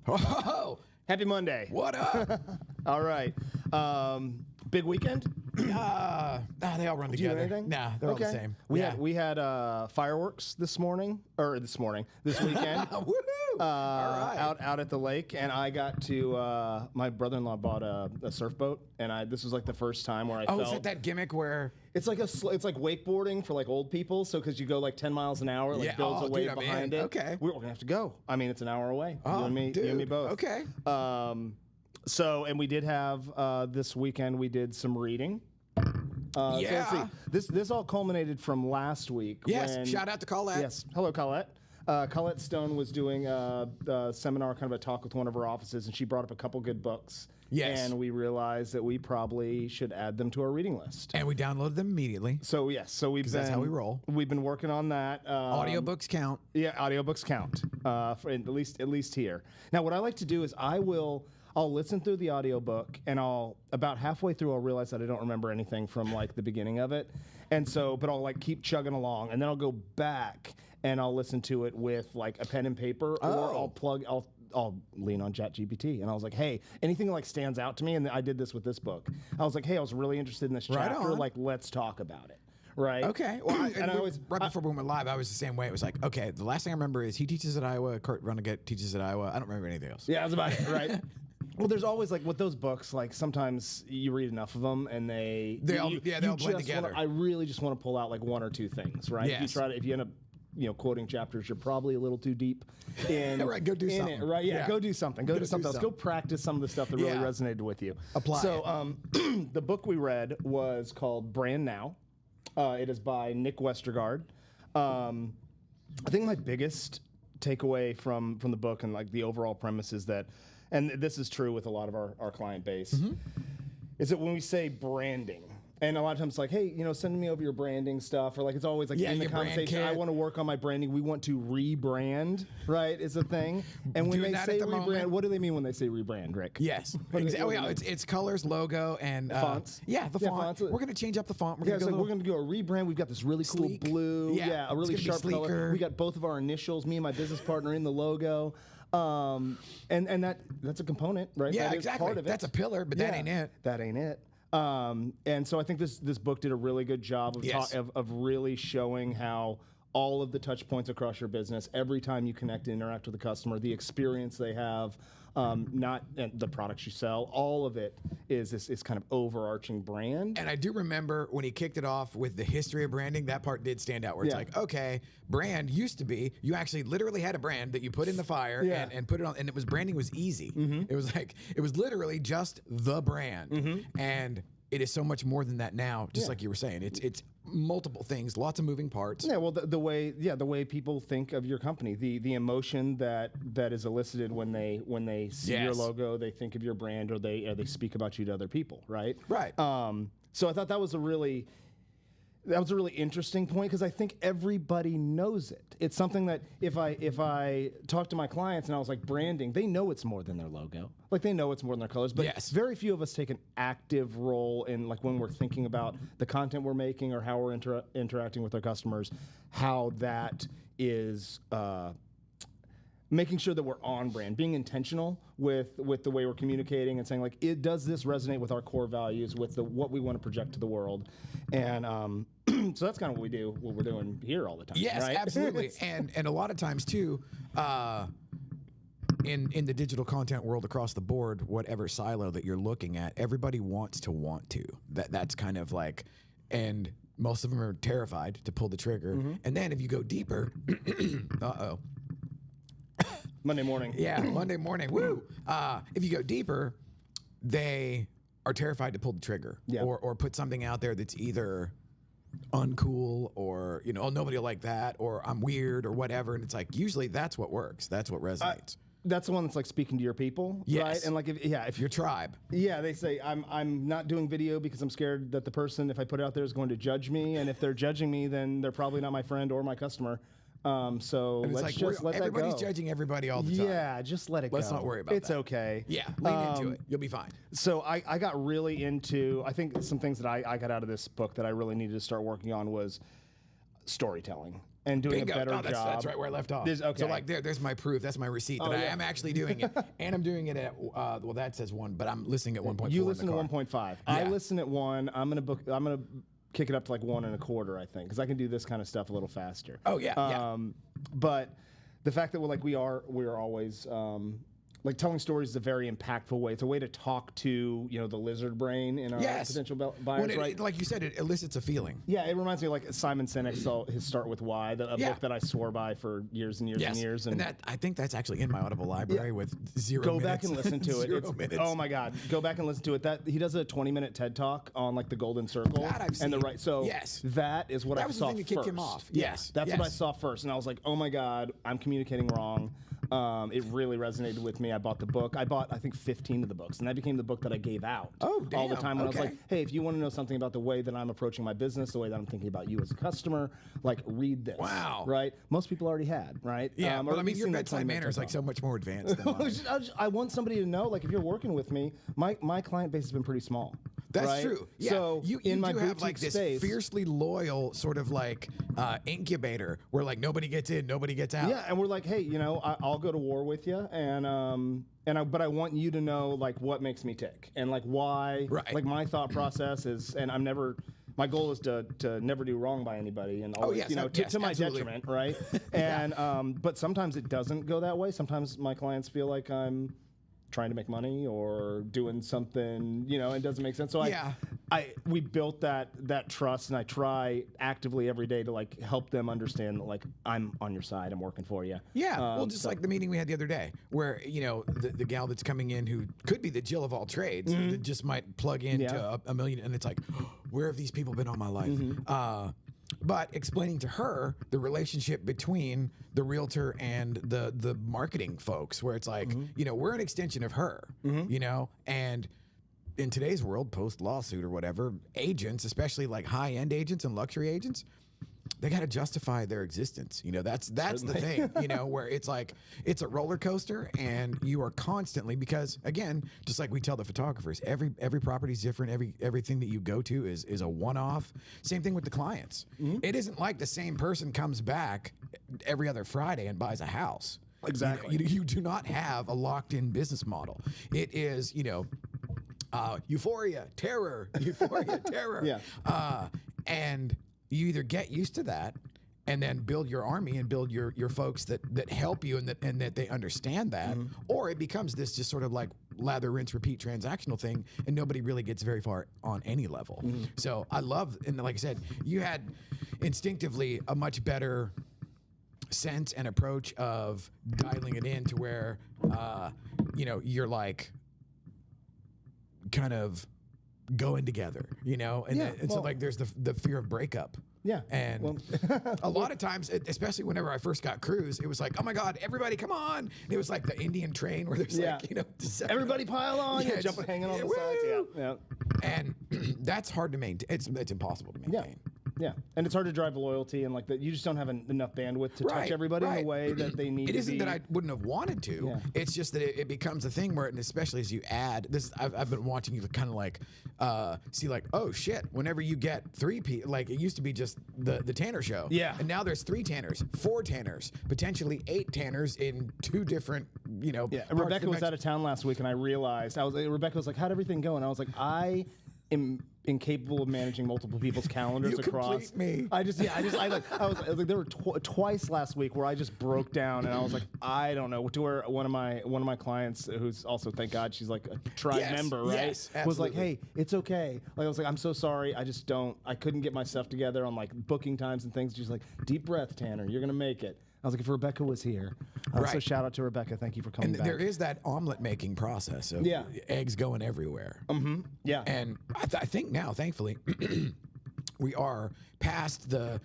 Oh, Happy Monday. what up? All right. Big weekend? They all run Do you do together. anything? Nah, they're all the same. We had fireworks this weekend. Woohoo! All right. out at the lake, and I got to. My brother-in-law bought a surf boat, and this was like the first time where I Oh, felt is it that gimmick where? it's like wakeboarding for like old people. So because you go like 10 miles an hour, like Yeah. builds a Oh, wave dude, I'm behind in. it. Okay. We're gonna have to go. I mean, it's an hour away. Oh, you and me, you and me dude. both. Okay. So, and we did have this weekend. We did some reading. So let's see. This all culminated from last week. Yes. when- Shout out to Colette. Yes. Hello, Colette. Colette Stone was doing a seminar, kind of a talk with one of her offices, and she brought up a couple good books. Yes. And we realized that we probably should add them to our reading list. And we downloaded them immediately. So yes, so we've been that's how we roll. We've been working on that. Audiobooks count. Yeah, audiobooks count. For at least here. Now, what I like to do is I'll listen through the audiobook, and about halfway through I'll realize that I don't remember anything from like the beginning of it. And so, but I'll like keep chugging along, and then I'll go back and I'll listen to it with like a pen and paper, or I'll lean on ChatGPT, and I was like, hey, anything that like stands out to me, and I did this with this book. I was like, hey, I was really interested in this Right chapter. on. Like, let's talk about it. Right. Okay. Well, right I- before we went live, I was the same way. It was like, okay, the last thing I remember is he teaches at Iowa, Kurt Vonnegut teaches at Iowa. I don't remember anything else. Yeah, that's about it, right? Well, there's always like with those books, like sometimes you read enough of them and they all blend just together. I really just want to pull out like one or two things, right? Yes. If you end up quoting chapters, you're probably a little too deep in. Right, go do in something. It, right? Yeah, Yeah. go do something. Go do something else. something. Go practice some of the stuff that really Yeah. resonated with you. Apply So, the book we read was called Brand Now. It is by Nick Westergaard. I think my biggest takeaway from the book and like the overall premise is that, and this is true with a lot of our client base, is that when we say branding, and a lot of times it's like, hey, send me over your branding stuff, or like it's always like Yeah, in the your brand conversation, I kit. want to work on my branding. We want to rebrand, right? Is a thing. And when Doing they that say at the rebrand, moment. what do they mean when they say rebrand, Rick? Yes. What do they- Exactly. what do Oh, they it's colors, logo, and fonts? Yeah, the Yeah, font. fonts. We're going to change up the font. Yeah, it's like we're going to do a rebrand. We've got this really cool Sleek. blue. Yeah, a really it's gonna sharp be color. sleeker. We got both of our initials, me and my business partner, in the logo. And that's a component, right? Yeah, That is exactly. part of it. That's a pillar, but that ain't it. That ain't it. And so I think this book did a really good job of, Yes. of really showing how all of the touch points across your business, every time you connect and interact with the customer, the experience they have, not the products you sell, all of it is this kind of overarching brand. And I do remember when he kicked it off with the history of branding, that part did stand out where it's Yeah. like, okay, brand used to be, you actually literally had a brand that you put in the fire Yeah. and put it on, and branding was easy. It was literally just the brand. And it is so much more than that now, just Yeah. like you were saying. It's multiple things, lots of moving parts. Yeah, well, the way people think of your company, the emotion that is elicited when they see your Yes. logo, they think of your brand, or they speak about you to other people, right? Right. So I thought that was a really interesting point, because I think everybody knows it. It's something that if I talk to my clients and I was like, branding, they know it's more than their logo. Like they know it's more than their colors. But Yes. very few of us take an active role in like when we're thinking about the content we're making or how we're interacting with our customers, how that is making sure that we're on brand, being intentional with the way we're communicating and saying like, does this resonate with our core values, with what we want to project to the world? And so that's kind of what we're doing here all the time. Yes, right? absolutely. and a lot of times too, in the digital content world across the board, whatever silo that you're looking at, everybody wants to. That's kind of like, and most of them are terrified to pull the trigger. And then if you go deeper, Monday morning. yeah, Monday morning, woo. If you go deeper, they are terrified to pull the trigger, Yeah. or put something out there that's either uncool, or oh, nobody will like that, or I'm weird, or whatever. And it's like, usually that's what works. That's what resonates. That's the one that's like speaking to your people, Yes. right? And like if Your tribe. yeah, they say I'm not doing video because I'm scared that the person, if I put it out there, is going to judge me, and if they're judging me, then they're probably not my friend or my customer. So And it's let's like just let that go. everybody's judging everybody all the time. Yeah, just let it go. Let's not worry about It's that. okay. Yeah, lean into it. You'll be fine. So I got really into, I think some things that I got out of this book that I really needed to start working on was storytelling. and doing Bingo. a better No, that's, job. that's right where I left off. Okay. So like there's my proof. That's my receipt that I yeah. am actually doing it, and I'm doing it at well that says 1, but I'm listening at 1.4. You listen to in the car. 1.5. I listen at 1. I'm gonna kick it up to like 1.25, I think, because I can do this kind of stuff a little faster. Oh yeah. But the fact that we're always like telling stories is a very impactful way. It's a way to talk to the lizard brain in our potential buyers, right? Like you said, it elicits a feeling. Yeah, it reminds me of like Simon Sinek's his Start With Why, a book that I swore by for years and years and years. And that I think that's actually in my Audible library with 0 Go minutes. back and listen to it. 0 minutes. Oh my God, go back and listen to it. That he does a 20-minute TED Talk on like the Golden Circle. That I've seen. That is what I was saw the thing that first. kicked him off. Yes, that's what I saw first, and I was like, oh my God, I'm communicating wrong. It really resonated with me. I bought the book. I bought, I think, 15 of the books, and that became the book that I gave out all the damn. time. When I was like, hey, if you want to know something about the way that I'm approaching my business, the way that I'm thinking about you as a customer, like read this. Wow. Right? Most people already had, right? Yeah, or but at I mean, least your seen that bedside 20-minute manner is TED like Talk. so much more advanced than mine. I want somebody to know, like, if you're working with me, my client base has been pretty small. That's right? true. Yeah. So you in my do have like boutique this space, fiercely loyal sort of like incubator where like nobody gets in, nobody gets out. yeah, and we're like, hey, I'll go to war with you, but I want you to know like what makes me tick and like why, Right. like my thought process is, and my goal is to never do wrong by anybody, and always, yes, to my absolutely. detriment, right? And but sometimes it doesn't go that way. Sometimes my clients feel like I'm trying to make money or doing something, it doesn't make sense. So we built that trust, and I try actively every day to like help them understand that like I'm on your side, I'm working for you. Yeah, well, just like the meeting we had the other day, where the gal that's coming in who could be the Jill of all trades, that just might plug into a million, and it's like, where have these people been all my life? But explaining to her the relationship between the realtor and the marketing folks, where it's like, we're an extension of her, and in today's world, post lawsuit or whatever, agents, especially like high end agents and luxury agents, they got to justify their existence. That's the thing, where it's like, it's a roller coaster, and you are constantly, because again, just like we tell the photographers, every property is different. Everything that you go to is a one-off. Same thing with the clients. It isn't like the same person comes back every other Friday and buys a house. Exactly. You do not have a locked-in business model. It is, euphoria, terror, Yeah. And you either get used to that and then build your army and build your folks that help you and that they understand that, or it becomes this just sort of like lather, rinse, repeat transactional thing, and nobody really gets very far on any level. So I love, and like I said, you had instinctively a much better sense and approach of dialing it in to where, you're like kind of going together, and so like there's the fear of breakup. Yeah. And a lot of times, especially whenever I first got Cruise, it was like, oh my God, everybody come on. And it was like the Indian train where there's like, everybody pile on, Yeah, jumping, hanging on the woo! sides. Yeah. And that's hard to maintain. It's impossible to maintain. Yeah, and it's hard to drive loyalty, and like that, you just don't have enough bandwidth to touch everybody in the way that they need. It isn't that I wouldn't have wanted to. Yeah. It's just that it becomes a thing where, and especially as you add this, I've been watching you kind of like see like, oh shit, whenever you get 3 people, like it used to be just the Tanner show. Yeah. And now there's 3 Tanners, 4 Tanners, potentially 8 Tanners in 2 different, Yeah. parts Rebecca of was out of town last week, and I realized Rebecca was like, "How'd everything go?" And I was like, "I am incapable of managing multiple people's calendars You across." complete me. I was like, there were twice last week where I just broke down, and I was like, I don't know. To where one of my clients, who's also, thank God, she's like a tribe member, right? Yes, was like, absolutely. hey, it's okay. Like I was like, I'm so sorry. I couldn't get my stuff together on like booking times and things. She's like, deep breath, Tanner. You're gonna make it. I was like, if Rebecca was here. So Right. shout out to Rebecca. Thank you for coming And back. there is that omelet making process of eggs going everywhere. Yeah. And I think now, thankfully, we are past the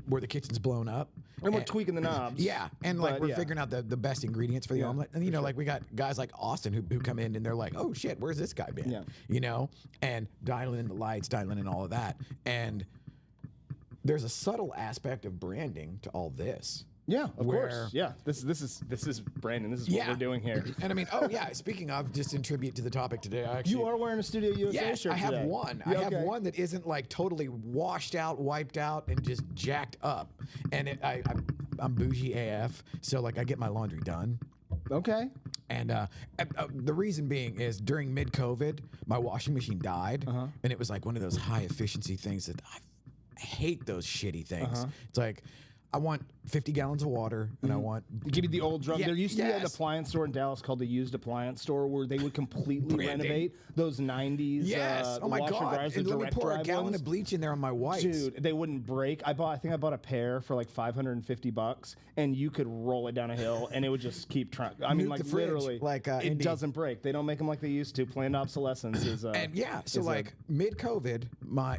where the kitchen's blown up. And we're tweaking the knobs. Yeah, and like But, we're yeah. figuring out the best ingredients for the omelet. And like we got guys like Austin who come in and they're like, oh shit, where's this guy been? Yeah. And dialing in the lights, dialing in all of that. And there's a subtle aspect of branding to all this. Yeah, of where- course. Yeah, this is Brandon. This is what we're doing here. And I mean, oh yeah. Speaking of, just in tribute to the topic today, I actually You are wearing a Studio USA yes, shirt I have today. one. Yeah, I have okay. one that isn't like totally washed out, wiped out, and just jacked up. And I'm bougie AF, so like I get my laundry done. Okay. And the reason being is during mid-COVID, my washing machine died, and it was like one of those high-efficiency things that I hate those shitty things. It's like I want 50 gallons of water, and I want Give me the old drum. Yeah, There used to be an yes. appliance store in Dallas called the Used Appliance Store where they would completely Branding. renovate those 90s yes, oh my washer god, dryers, and the let me direct pour a drive gallon ones. of bleach in there on my whites. Dude, they wouldn't break. I think I bought a pair for like $550, and you could roll it down a hill, and it would just keep trying. I mean, Nuke like the fridge, literally, like, it Indy. doesn't break. They don't make them like they used to. Planned obsolescence is. And yeah, so is like mid-COVID, my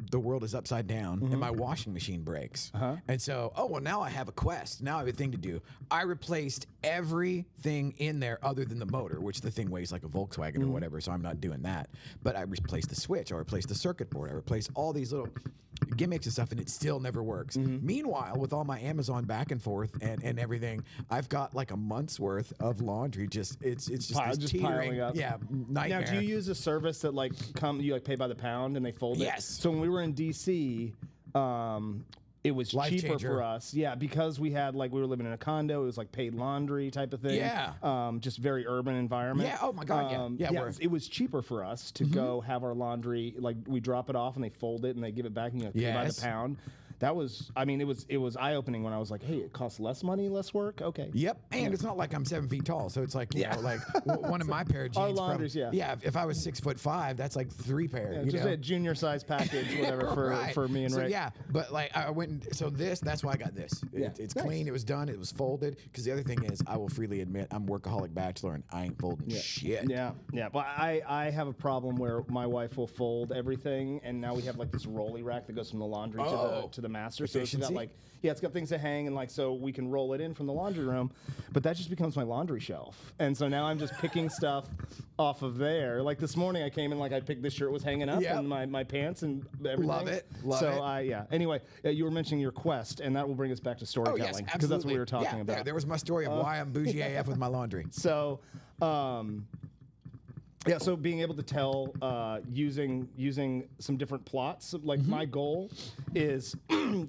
the world is upside down, and my washing machine breaks. And so, oh well, now I have a quest. Now I have a thing to do. I replaced everything in there other than the motor, which the thing weighs like a Volkswagen or whatever. So I'm not doing that. But I replaced the switch. I replaced the circuit board. I replaced all these little gimmicks and stuff, and it still never works. Meanwhile, with all my Amazon back and forth and everything, I've got like a month's worth of laundry. It's just this just teetering, piling up. yeah, nightmare. Now, do you use a service that like you like pay by the pound and they fold it? Yes. So when we were in DC, it was Life cheaper changer. for us. Yeah, because we were living in a condo. It was like paid laundry type of thing. Yeah. Just very urban environment. Yeah, oh my God, yeah. Yeah, it was cheaper for us to go have our laundry. Like we drop it off and they fold it and they give it back and you pay by the Yes. pound. That was, I mean, it was eye opening when I was like, hey, it costs less money, less work. Okay. Yep, and it's not like I'm 7 feet tall, so it's like you know, like one of my pair of jeans. Our laundries, yeah. If I was 6'5", that's like 3 pair. Yeah, you just know? a junior size package, whatever, Right. for me and so, Ray. yeah, but like I went, so that's why I got this. Yeah. It's Nice. clean, it was done, it was folded. Because the other thing is, I will freely admit, I'm workaholic bachelor and I ain't folding shit. Yeah, yeah. But I have a problem where my wife will fold everything, and now we have like this rolly rack that goes from the laundry to the master. So it's got Efficiency. like it's got things to hang, and like so we can roll it in from the laundry room. But that just becomes my laundry shelf, and so now I'm just picking stuff off of there. Like this morning, I came in like I picked this shirt was hanging up, Yep. and my pants and everything. Love it, love so it. Anyway, you were mentioning your quest, and that will bring us back to Oh storytelling yes, absolutely. because that's what we were talking Yeah, about. There was my story of why I'm bougie AF with my laundry. So, yeah, so being able to tell using some different plots. Like my goal is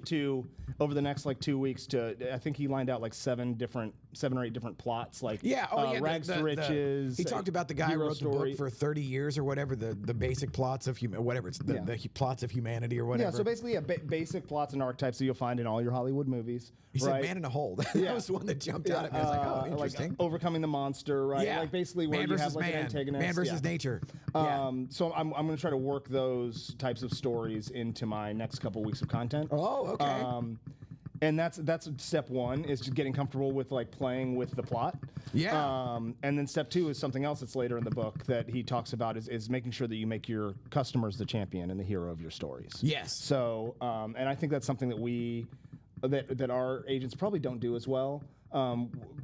to over the next like 2 weeks I think he lined out like 7 or 8 different plots. Like Yeah, rags to riches. He talked about the guy who hero wrote story. the book for 30 years or whatever, the basic plots of whatever it's the plots of humanity or whatever. Yeah, so basically, basic plots and archetypes that you'll find in all your Hollywood movies. He right? said "Man in a Hole." That was the one that jumped out at me. I was like, "Oh, interesting." Like overcoming the monster, right? Yeah, Like basically where man you versus have like an man, antagonist. man versus yeah. nature. Yeah. So I'm going to try to work those types of stories into my next couple weeks of content. Oh, okay. And that's step 1 is just getting comfortable with like playing with the plot. Yeah. And then step 2 is something else that's later in the book that he talks about is making sure that you make your customers the champion and the hero of your stories. Yes. So, and I think that's something that that our agents probably don't do as well.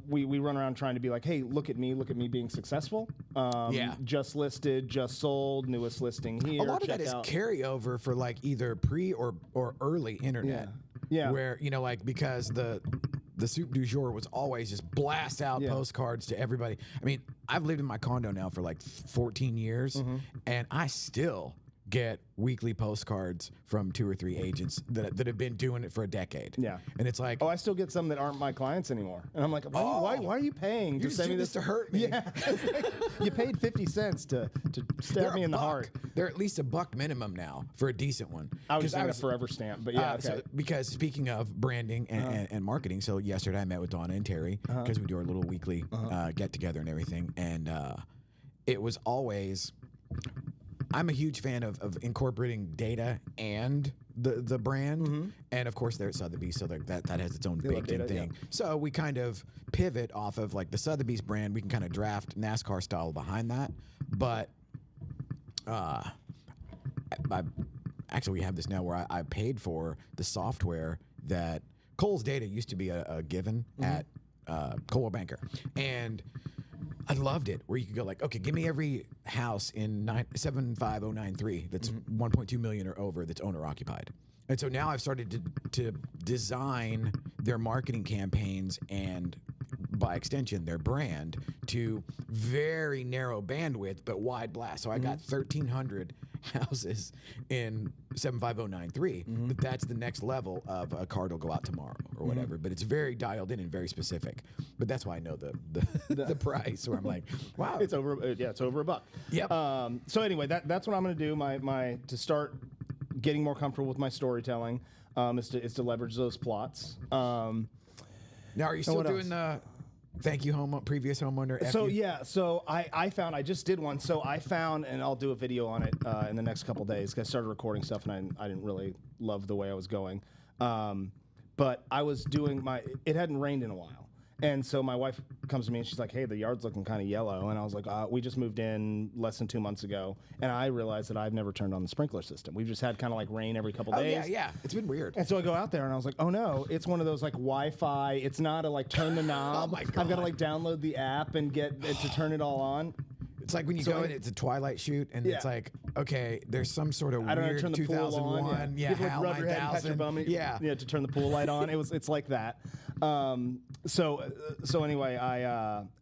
We run around trying to be like, hey, look at me being successful. Yeah. Just listed, just sold, newest listing here. A lot of that check is out. carryover for like either pre or early internet. Yeah. Where because the soup du jour was always just blast out postcards to everybody. I mean, I've lived in my condo now for like 14 years, and I still get weekly postcards from 2 or 3 agents that have been doing it for a decade. Yeah. And it's like, Oh, I still get some that aren't my clients anymore, and I'm like, why are you paying you're to just send me doing this to hurt me. Yeah, you paid 50 cents to stab me in the heart. They're at least $1 minimum now for a decent one. I was 'Cause saying a forever stamp, but yeah, okay. So, because speaking of branding and marketing, so yesterday I met with Donna and Terry because we do our little weekly get together and everything, and it was always. I'm a huge fan of incorporating data and the brand, and of course they're at Sotheby's, so that has its own baked in data, thing. So we kind of pivot off of like the Sotheby's brand. We can kind of draft NASCAR style behind that, but actually we have this now where I paid for the software that Kohl's data used to be a given at Coldwell Banker, and I loved it where you could go like, okay, give me every house in 75093 that's 1.2 million or over that's owner occupied. And so now I've started to design their marketing campaigns and, by extension, their brand to very narrow bandwidth but wide blast. So I got 1,300 houses in 75093, but that's the next level of a card will go out tomorrow or whatever. But it's very dialed in and very specific. But that's why I know the price. Where I'm like, wow, It's over. It's over $1. Yep. So anyway, that's what I'm going to do. My to start getting more comfortable with my storytelling is to leverage those plots. Now, are you still what doing the thank you previous homeowner? So yeah, so I found, I just did one. So I found, and I'll do a video on it in the next couple days. 'Cause I started recording stuff and I didn't really love the way I was going. But I was doing it hadn't rained in a while. And so my wife comes to me and she's like, hey, the yard's looking kind of yellow. And I was like, we just moved in less than 2 months ago. And I realized that I've never turned on the sprinkler system. We've just had kind of like rain every couple days. Yeah. It's been weird. And so I go out there and I was like, oh no, it's one of those like Wi-Fi. It's not a like turn the knob. Oh my God. I've got to like download the app and get it to turn it all on. It's like when you go in, it's a Twilight shoot, and it's like, okay, there's some sort of I don't know, weird turn the pool 2001, on. yeah, You have to, like, HAL rub your head and pat your 9000, bum and- yeah. to turn the pool light on. It's like that. So anyway,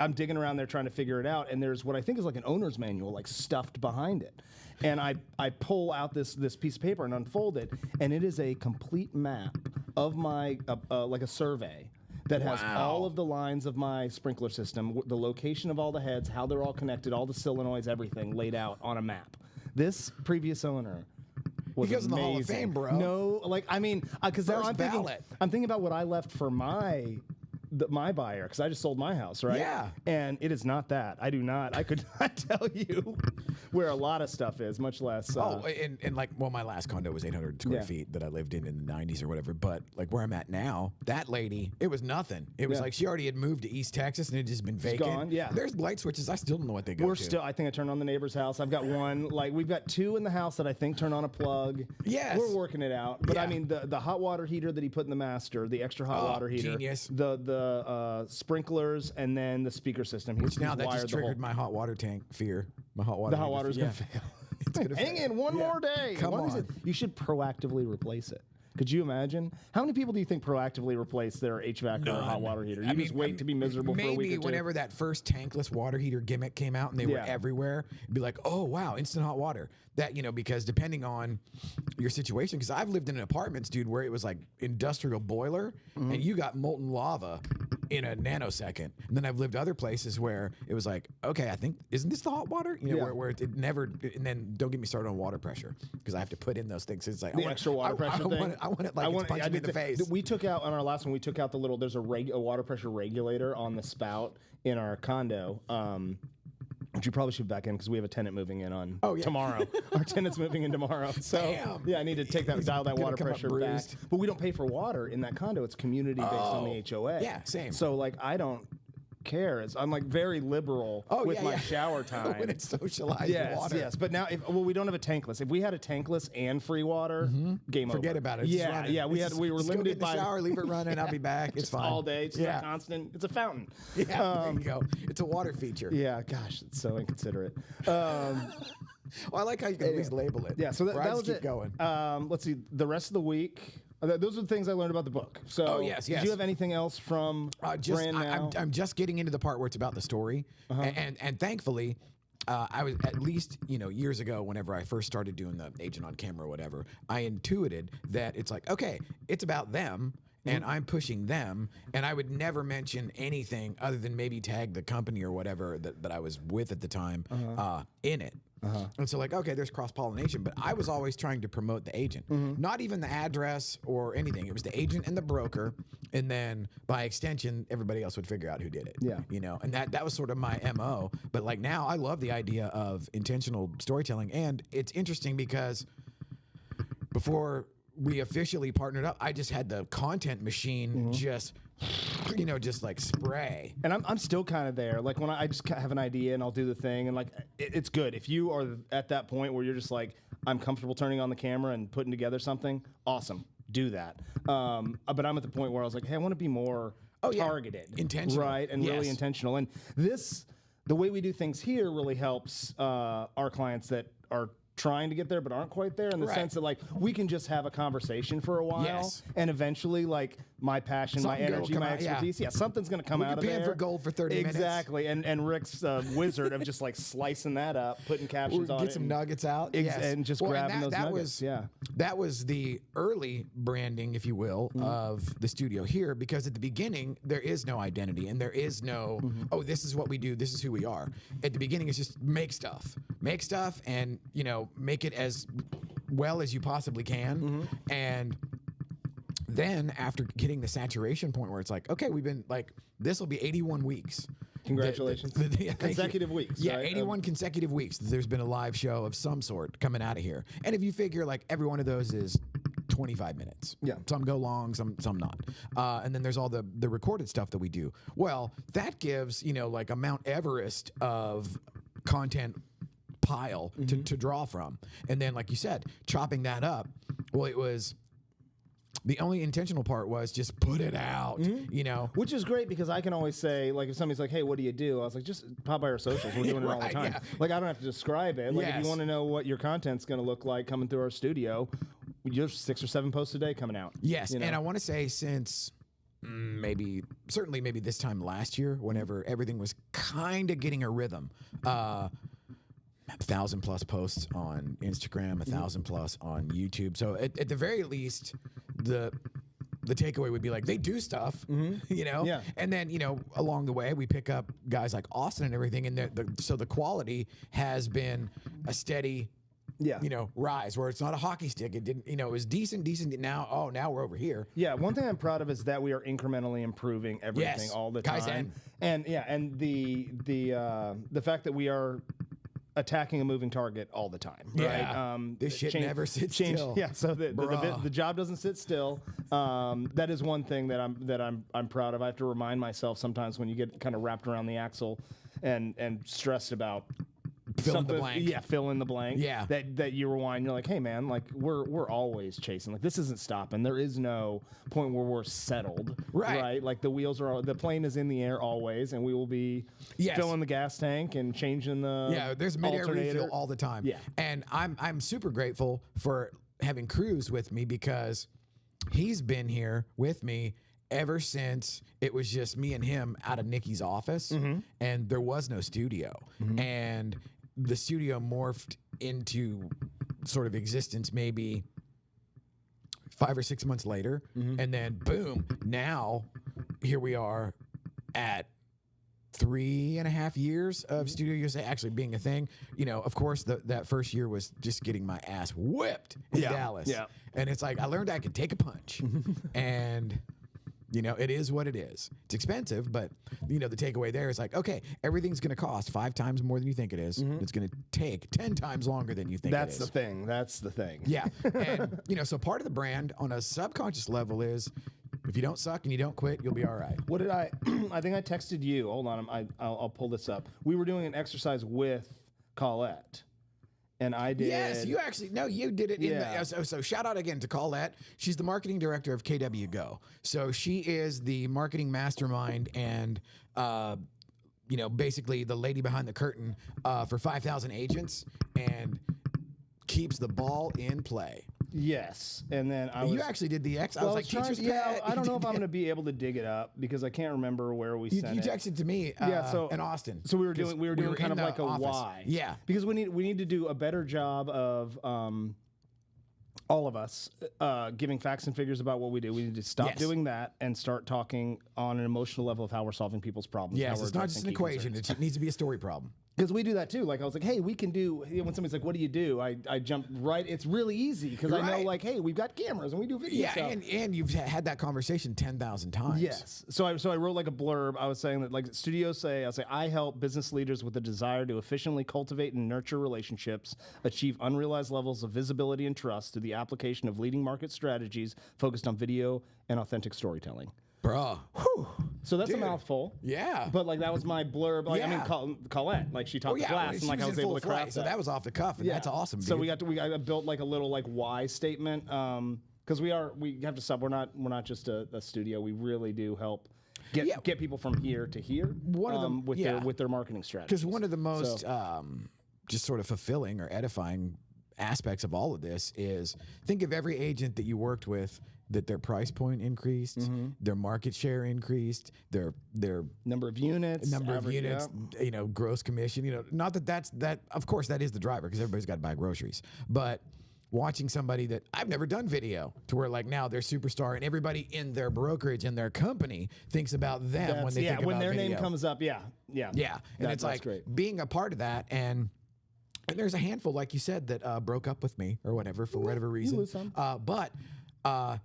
I'm digging around there trying to figure it out, and there's what I think is like an owner's manual like stuffed behind it. And I pull out this piece of paper and unfold it, and it is a complete map of my like a survey that has all of the lines of my sprinkler system, the location of all the heads, how they're all connected, all the solenoids, everything laid out on a map. This previous owner was He goes in the Hall of amazing. Fame, bro. No, like I mean, because now First I'm thinking about what I left for my buyer, because I just sold my house, right? Yeah. And it is not that. I could not tell you where a lot of stuff is, much less. And like, well, my last condo was 800 square Yeah. feet that I lived in the 90s or whatever. But like where I'm at now, that lady, it was nothing. It was Yeah. like she already had moved to East Texas and it had just been vacant. gone, yeah. There's light switches. I still don't know what they go We're to. still. I think I turned on the neighbor's house. I've got one. Like we've got two in the house that I think turn on a plug. Yes. We're working it out. But I Yeah. mean, the hot water heater that he put in the master, the extra hot water heater, genius. the sprinklers, and then the speaker system. Which now he's that wired just the whole- triggered my hot water tank fear. My hot water. The hot heater water's fear. gonna fail. It's gonna Hang fail. in one Yeah. more day. Come One of these on. days. You should proactively replace it. Could you imagine? How many people do you think proactively replace their HVAC or hot water heater? You just wait to be miserable for a week or Maybe two. whenever that first tankless water heater gimmick came out and they were Yeah. everywhere, it'd be like, oh wow, instant hot water. That, because depending on your situation, because I've lived in apartments, dude, where it was like industrial boiler and you got molten lava in a nanosecond. And then I've lived other places where it was like, okay, I think, isn't this the hot water? Yeah. Where it never, and then don't get me started on water pressure because I have to put in those things. It's like, The extra water pressure thing. I want it like it's punching me in the face. We took out on our last one. We took out the little. There's a water pressure regulator on the spout in our condo. Which you probably should back in because we have a tenant moving in on tomorrow. Our tenant's moving in tomorrow. So Damn. yeah, I need to dial that gonna water come up pressure back. bruised. But we don't pay for water in that condo. It's community based on the HOA. Yeah, same. So like I don't care. I'm like very liberal with my shower time. when it's socialized Yes, water. yes. But now, we don't have a tankless. If we had a tankless and free water, game over. Forget about it. It's just Yeah, running. yeah. We were Just go limited get in the by shower, leave it running. I'll be back. It's fine all day. It's yeah. a constant. It's a fountain. Yeah, there you go. It's a water feature. Yeah. Gosh, it's so inconsiderate. Well, I like how you can at least label it. Yeah. So that Where I was just keep it. going. Let's see. The rest of the week. Those are the things I learned about the book. So, Oh, yes, Did yes. you have anything else from Brand Now? I'm just getting into the part where it's about the story, and thankfully, I was at least years ago whenever I first started doing the agent on camera or whatever, I intuited that it's like, okay, it's about them. And I'm pushing them, and I would never mention anything other than maybe tag the company or whatever that I was with at the time in it. And so, like, okay, there's cross-pollination, but I was always trying to promote the agent, not even the address or anything. It was the agent and the broker, and then by extension, everybody else would figure out who did it. Yeah. And that was sort of my MO. But like now, I love the idea of intentional storytelling, and it's interesting because before we officially partnered up, I just had the content machine just like spray. And I'm still kind of there. Like when I just have an idea and I'll do the thing, and like it's good. If you are at that point where you're just like, I'm comfortable turning on the camera and putting together something, awesome, do that. But I'm at the point where I was like, hey, I want to be more targeted, intentional, right, and really intentional. And the way we do things here really helps our clients that are trying to get there but aren't quite there, in the Right. sense that like we can just have a conversation for a while, Yes. and eventually like my passion, my Something good will energy, come my out, yeah. expertise, something's gonna come We out could of pan there. for gold for 30 minutes. Exactly, and Rick's wizard of just like slicing that up, putting captions on Get it, some and nuggets out. Ex- Yes. and just Well, grabbing those that nuggets. Was, that was the early branding, if you will, of the studio here, because at the beginning, there is no identity and there is no, oh, this is what we do, this is who we are. At the beginning, it's just make stuff and, make it as well as you possibly can. And then after hitting the saturation point where it's like, okay, we've been like, this will be 81 weeks. Congratulations. Thank you. Consecutive weeks, Yeah, right? 81 consecutive weeks. There's been a live show of some sort coming out of here. And if you figure like every one of those is 25 minutes. Yeah. Some go long, some not. And then there's all the recorded stuff that we do. Well, that gives, like a Mount Everest of content pile to draw from. And then, like you said, chopping that up, well, it was... The only intentional part was just put it out, Which is great, because I can always say, like, if somebody's like, hey, what do you do? I was like, just pop by our socials. We're doing it all the Right, time. yeah. Like, I don't have to describe it. Like, if Yes. you want to know what your content's going to look like coming through our studio, there's 6 or 7 posts a day coming out. Yes, and I want to say since maybe this time last year, whenever everything was kind of getting a rhythm, 1,000 plus posts on Instagram, 1,000 plus on YouTube. So at the very least, the takeaway would be like they do stuff, Yeah. and then along the way we pick up guys like Austin and everything, and so the quality has been a steady. Yeah. Rise where it's not a hockey stick. It didn't, it was decent. Now we're over here. Yeah, one thing I'm proud of is that we are incrementally improving everything Yes. all the Kaizen. time. And the fact that we are attacking a moving target all the time. Yeah. Right? This shit never sits still. Yeah, so Bruh. the job doesn't sit still. That is one thing that I'm proud of. I have to remind myself sometimes when you get kind of wrapped around the axle and stressed about Fill in the something- blank. Yeah, fill in the blank. Yeah. That you rewind. You're like, hey man, like we're always chasing. Like this isn't stopping. There is no point where we're settled. Right. Like the plane is in the air always, and we will be Yes. filling the gas tank and changing the Yeah, there's mid-air alternator. refuel all the time. Yeah. And I'm super grateful for having Cruz with me, because he's been here with me ever since it was just me and him out of Nikki's office, and there was no studio. And the studio morphed into sort of existence maybe 5 or 6 months later. And then boom, now here we are at 3.5 years of Studio USA actually being a thing. Of course, that first year was just getting my ass whipped in Dallas. Yeah. And it's like I learned I could take a punch. And it is what it is. It's expensive, but the takeaway there is like, okay, everything's going to cost 5 times more than you think it is. It's going to take 10 times longer than you think That's it is. the thing. That's the thing. Yeah. And, so part of the brand on a subconscious level is if you don't suck and you don't quit, you'll be all right. What did I think I texted you. Hold on. I'll pull this up. We were doing an exercise with Colette. And I did. Yes, you actually, no, you did it. Yeah. So shout out again to Colette. She's the marketing director of KW Go. So she is the marketing mastermind and, basically the lady behind the curtain for 5,000 agents and keeps the ball in play. Yes, and then I was. You actually did the X. I Well, was like, trying- teacher's yeah, pet. I don't know if I'm going to be able to dig it up because I can't remember where we You sent it. texted to me in Austin. So we were doing kind in of like the a office. why. Yeah. Because we need to do a better job of all of us giving facts and figures about what we do. We need to stop Yes. doing that and start talking on an emotional level of how we're solving people's problems. Yes, it's not just an equation. It needs to be a story problem. Because we do that too. Like I was like, hey, we can do. When somebody's like, what do you do? I jump right. It's really easy because I know Right. like, hey, we've got cameras and we do video Yeah, stuff. and you've had that conversation 10,000 times. Yes. So I wrote like a blurb. I was saying that like studios say, I help business leaders with the desire to efficiently cultivate and nurture relationships, achieve unrealized levels of visibility and trust through the application of leading market strategies focused on video and authentic storytelling. Bruh. So that's Dude. a mouthful. Yeah. But like that was my blurb. Like I Yeah. mean, Colette, like she taught the class, she and like I was in able full to craft flight, so that was off the cuff, and that's awesome, dude. So I built like a little like why statement because we have to stop. We're not just a studio. We really do help get people from here to here. One of them with their marketing strategy. Because one of the most just sort of fulfilling or edifying aspects of all of this is think of every agent that you worked with that their price point increased, their market share increased, their Number of units, you know, gross commission, you know, not that that of course that is the driver because everybody's got to buy groceries, but watching somebody that I've never done video to where like now they're superstar and everybody in their brokerage and their company thinks about them when they think about when their video. name comes up, yeah, and it's like being a part of that and there's a handful, like you said, that broke up with me or whatever for whatever reason. You lose some. But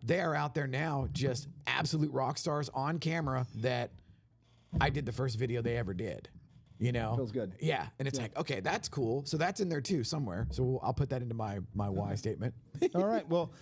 they are out there now, just absolute rock stars on camera that I did the first video they ever did. You know, feels good. Yeah, and it's like, okay, that's cool. So that's in there too somewhere. So I'll put that into my why statement. All right, well.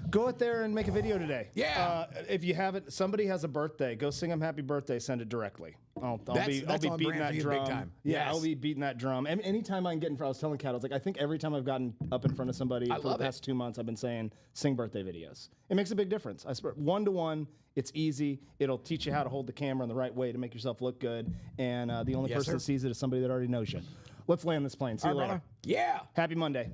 Go out there and make a video today. Yeah. If you have it, somebody has a birthday, go sing them happy birthday, send it directly. I'll be on beating brand that for you drum. big time. Yeah, Yes. I'll be beating that drum. And anytime I can get in front, I was telling Kat, I was like, I think every time I've gotten up in front of somebody for the past 2 months, I've been saying, sing birthday videos. It makes a big difference. I swear, 1-to-1, it's easy. It'll teach you how to hold the camera in the right way to make yourself look good. And the only person that sees it is somebody that already knows you. Let's land this plane. See you later. Yeah. Happy Monday.